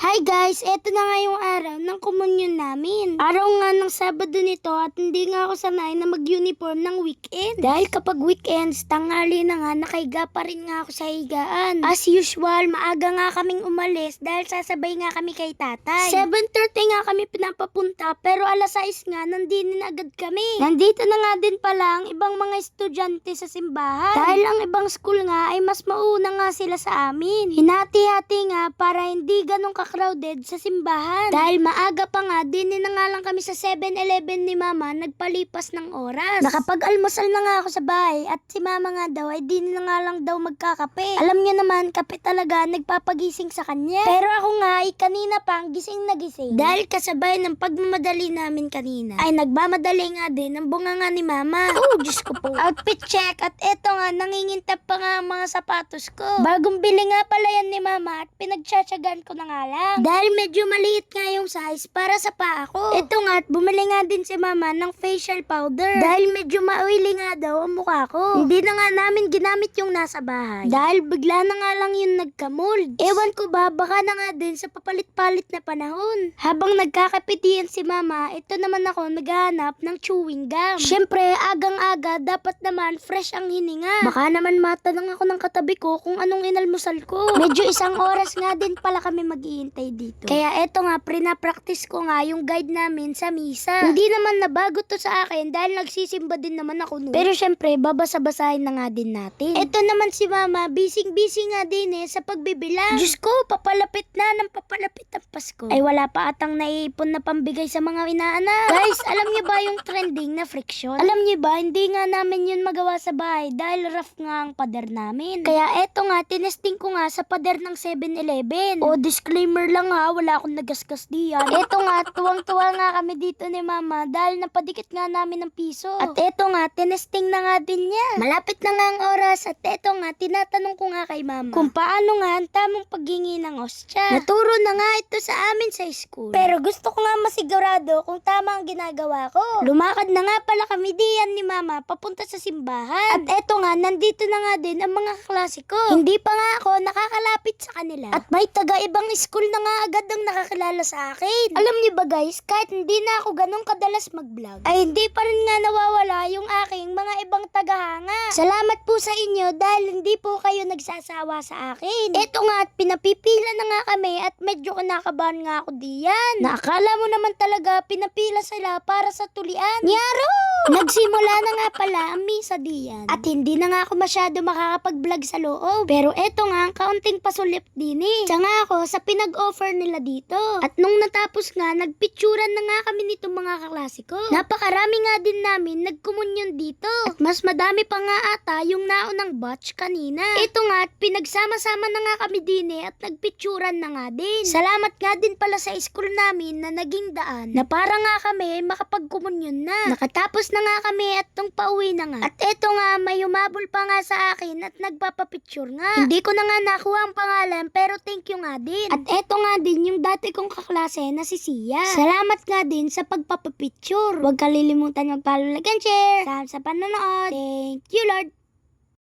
Hi guys, eto na nga yung araw ng komunyon namin. Araw nga ng Sabado nito at hindi nga ako sanay na mag-uniform ng weekend. Dahil kapag weekends, tanghali na nga, nakahiga pa rin nga ako sa higaan. As usual, maaga nga kaming umalis dahil sasabay nga kami kay tatay. 7:30 nga kami pinapapunta pero alas 6 nga, nandinin agad kami. Nandito na nga din pala ang ibang mga estudyante sa simbahan. Dahil ang ibang school nga ay mas mauna nga sila sa amin. Hinati-hati nga para hindi ganun crowded sa simbahan. Dahil maaga pa nga, din na nga lang kami sa 7-Eleven ni mama, nagpalipas ng oras. Nakapag-almusal na nga ako sa bahay at si mama nga daw ay din na nga lang daw magkakape. Alam niyo naman, kape talaga nagpapagising sa kanya. Pero ako nga ay kanina pang gising na gising. Dahil kasabay ng pagmamadali namin kanina, ay nagmamadali nga din ang bunganga ni mama. Oh, Diyos ko po. Outfit check at eto nga, nangingintap pa nga ang mga sapatos ko. Bagong bili nga pala yan ni mama at pinagtsatsagan ko na nga lang. Dahil medyo maliit nga yung size para sa paa ko. Ito nga at bumili nga din si mama ng facial powder. Dahil medyo ma-oily nga daw ang mukha ko. Hindi na nga namin ginamit yung nasa bahay. Dahil bigla na nga lang yung nagka-mold. Ewan ko ba, baka na nga din sa papalit-palit na panahon. Habang nagkakapitian si mama, ito naman ako naghahanap ng chewing gum. Syempre, agang-aga, dapat naman fresh ang hininga. Baka naman matanong ako ng katabi ko kung anong inalmusal ko. Medyo isang oras nga din pala kami maghihintay dito. Kaya eto nga, prina-practice ko nga yung guide namin sa misa. Hindi naman nabago to sa akin dahil nagsisimba din naman ako noon. Pero syempre, babasa-basahin na nga din natin. Eto naman si mama, busy-busy nga din sa pagbibilang. Diyos ko, papalapit na ng papalapit ang Pasko. Ay wala pa atang naiipon na pambigay sa mga inaanak. Guys, alam niyo ba yung trending na friction? Alam niyo ba, hindi nga namin yun magawa sa bahay dahil rough nga ang pader namin. Kaya eto nga, tinesting ko nga sa pader ng 7-Eleven. O disclaimer lang ha, wala akong nagasgas diyan. Eto nga, tuwang-tuwa nga kami dito ni mama dahil napadikit nga namin ng piso. At eto nga, tinesting na nga din niya. Malapit na nga ang oras at eto nga, tinatanong ko nga kay mama kung paano nga ang tamang paghingi ng ostya. Naturo na nga ito sa amin sa school. Pero gusto ko nga masigurado kung tama ang ginagawa ko. Lumakad na nga pala kami diyan ni mama papunta sa simbahan. At eto nga, nandito na nga din ang mga klase ko. Hindi pa nga ako nakakalapit sa kanila. At may taga-ibang school na nga agad ang nakakilala sa akin. Alam niyo ba guys, kahit hindi na ako ganun kadalas mag-vlog, ay hindi pa rin nga nawawala yung aking mga ibang tagahanga. Salamat po sa inyo dahil hindi po kayo nagsasawa sa akin. Eto nga at pinapipila na nga kami at medyo kinakabahan nga ako diyan. Naakala mo naman talaga pinapila sila para sa tulian. Nyaro! Nagsimula na nga pala ang misa diyan. At hindi na nga ako masyado makakapag-vlog sa loob. Pero eto nga ang kaunting pasulip din Siya nga ako sa pinag-offer nila dito. At nung natapos nga, nagpicturan na nga kami nitong mga kaklase ko. Napakarami nga din namin nagkumunyon dito. At mas madami pa nga ata yung naunang batch kanina. Ito nga at pinagsama-sama na nga kami din at nagpicturan na nga din. Salamat nga din pala sa school namin na naging daan na para nga kami makapagkumunyon na. Nakatapos na nga kami at nung pauwi na nga. At eto nga may humabol pa nga sa akin at nagpapapicture nga. Hindi ko na nga nakuha ang pangalan pero thank you nga din. At eto nga din yung dati kong kaklase na si Sia. Salamat nga din sa pagpapapicture. Huwag kalilimutan mag-follow, like, and share. Sa panonood. Thank you Lord.